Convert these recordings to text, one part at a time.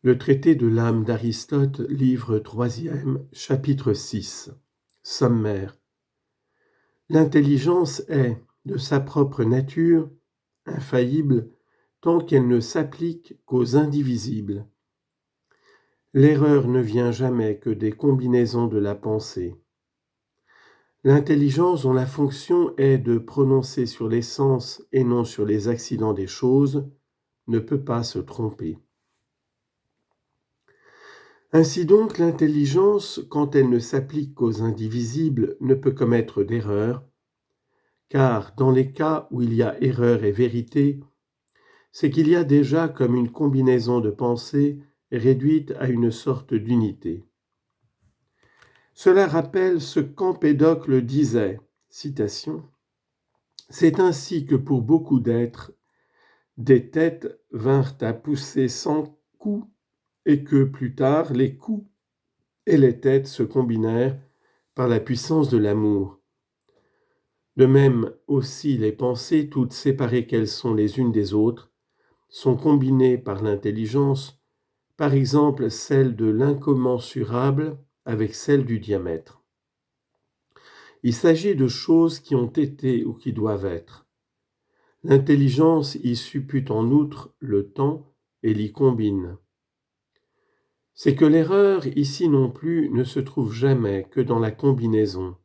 Le traité de l'âme d'Aristote, livre 3e, chapitre 6. Sommaire. L'intelligence est, de sa propre nature, infaillible tant qu'elle ne s'applique qu'aux indivisibles. L'erreur ne vient jamais que des combinaisons de la pensée. L'intelligence dont la fonction est de prononcer sur l'essence et non sur les accidents des choses ne peut pas se tromper. Ainsi donc, l'intelligence, quand elle ne s'applique qu'aux indivisibles, ne peut commettre d'erreur, car dans les cas où il y a erreur et vérité, c'est qu'il y a déjà comme une combinaison de pensées réduite à une sorte d'unité. Cela rappelle ce qu'Empédocle disait, citation, « C'est ainsi que pour beaucoup d'êtres, des têtes vinrent à pousser sans coups, et que plus tard les coups et les têtes se combinèrent par la puissance de l'amour. De même aussi les pensées, toutes séparées qu'elles sont les unes des autres, sont combinées par l'intelligence, par exemple celle de l'incommensurable avec celle du diamètre. Il s'agit de choses qui ont été ou qui doivent être. L'intelligence y suppute en outre le temps et l'y combine. C'est que l'erreur ici non plus ne se trouve jamais que dans la combinaison.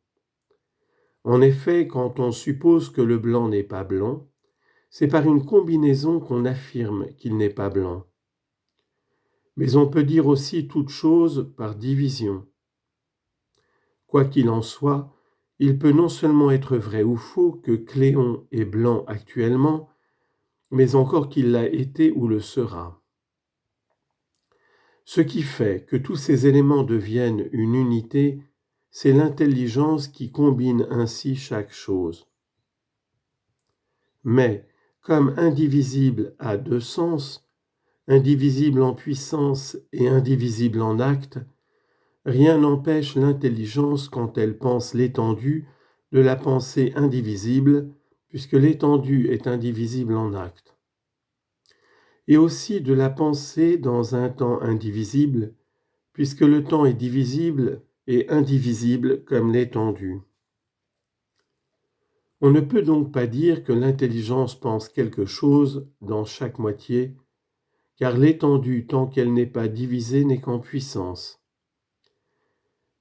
En effet, quand on suppose que le blanc n'est pas blanc, c'est par une combinaison qu'on affirme qu'il n'est pas blanc. Mais on peut dire aussi toute chose par division. Quoi qu'il en soit, il peut non seulement être vrai ou faux que Cléon est blanc actuellement, mais encore qu'il l'a été ou le sera. Ce qui fait que tous ces éléments deviennent une unité, c'est l'intelligence qui combine ainsi chaque chose. Mais, comme indivisible a deux sens, indivisible en puissance et indivisible en acte, rien n'empêche l'intelligence, quand elle pense l'étendue, de la penser indivisible, puisque l'étendue est indivisible en acte. Et aussi de la penser dans un temps indivisible, puisque le temps est divisible et indivisible comme l'étendue. On ne peut donc pas dire que l'intelligence pense quelque chose dans chaque moitié, car l'étendue, tant qu'elle n'est pas divisée, n'est qu'en puissance.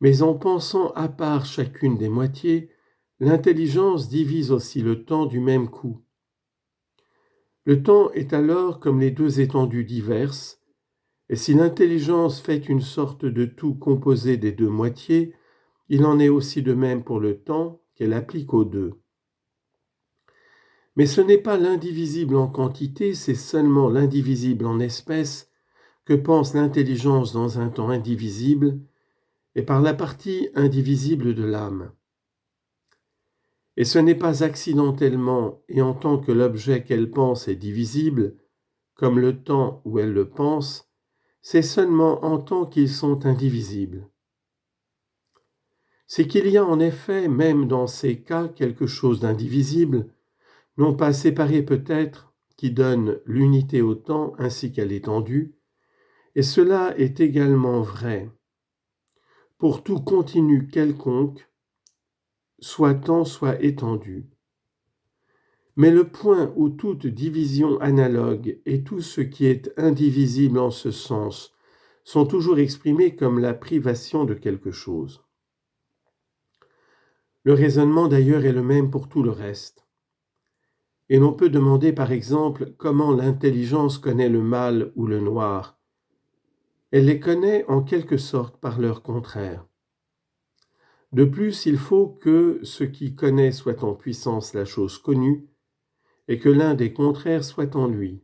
Mais en pensant à part chacune des moitiés, l'intelligence divise aussi le temps du même coup. Le temps est alors comme les deux étendues diverses, et si l'intelligence fait une sorte de tout composé des deux moitiés, il en est aussi de même pour le temps qu'elle applique aux deux. Mais ce n'est pas l'indivisible en quantité, c'est seulement l'indivisible en espèce que pense l'intelligence dans un temps indivisible et par la partie indivisible de l'âme. Et ce n'est pas accidentellement et en tant que l'objet qu'elle pense est divisible, comme le temps où elle le pense, c'est seulement en tant qu'ils sont indivisibles. C'est qu'il y a en effet, même dans ces cas, quelque chose d'indivisible, non pas séparé peut-être, qui donne l'unité au temps ainsi qu'à l'étendue, et cela est également vrai pour tout continu quelconque, soit temps, soit étendue. Mais le point où toute division analogue et tout ce qui est indivisible en ce sens sont toujours exprimés comme la privation de quelque chose. Le raisonnement d'ailleurs est le même pour tout le reste. Et l'on peut demander par exemple comment l'intelligence connaît le mal ou le noir. Elle les connaît en quelque sorte par leur contraire. De plus, il faut que ce qui connaît soit en puissance la chose connue, et que l'un des contraires soit en lui.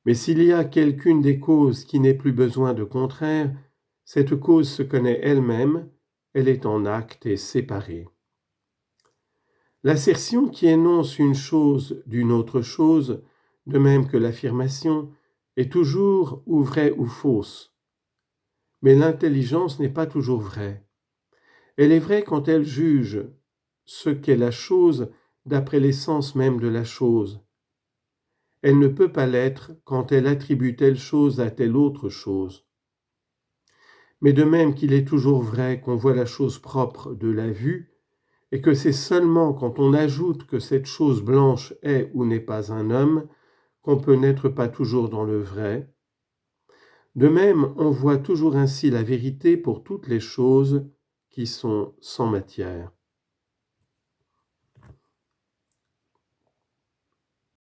Mais s'il y a quelqu'une des causes qui n'ait plus besoin de contraire, cette cause se connaît elle-même, elle est en acte et séparée. L'assertion qui énonce une chose d'une autre chose, de même que l'affirmation, est toujours ou vraie ou fausse. Mais l'intelligence n'est pas toujours vraie. Elle est vraie quand elle juge ce qu'est la chose d'après l'essence même de la chose. elle ne peut pas l'être quand elle attribue telle chose à telle autre chose. Mais de même qu'il est toujours vrai qu'on voit la chose propre de la vue, et que c'est seulement quand on ajoute que cette chose blanche est ou n'est pas un homme qu'on peut n'être pas toujours dans le vrai, de même on voit toujours ainsi la vérité pour toutes les choses qui sont sans matière.